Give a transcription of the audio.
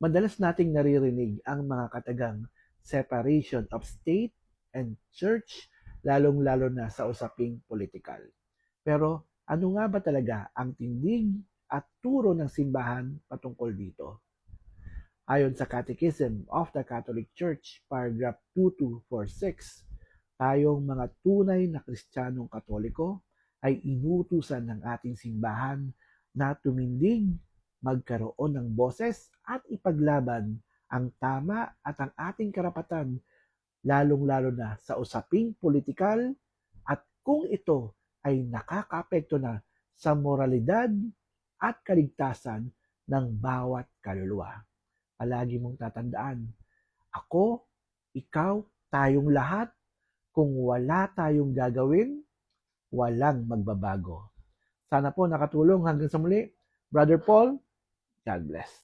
Madalas nating naririnig ang mga katagang separation of state and church, lalong-lalo na sa usaping politikal. Pero ano nga ba talaga ang tindig at turo ng simbahan patungkol dito? Ayon sa Catechism of the Catholic Church, paragraph 2246, tayong mga tunay na Kristiyanong Katoliko ay inutusan ng ating simbahan na tumindig, magkaroon ng boses at ipaglaban ang tama at ang ating karapatan, lalong-lalo na sa usaping politikal at kung ito ay nakakaapekto na sa moralidad at kaligtasan ng bawat kaluluwa. Palagi mong tatandaan, ako, ikaw, tayong lahat, kung wala tayong gagawin, walang magbabago. Sana po nakatulong hanggang sa muli. Brother Paul, God bless.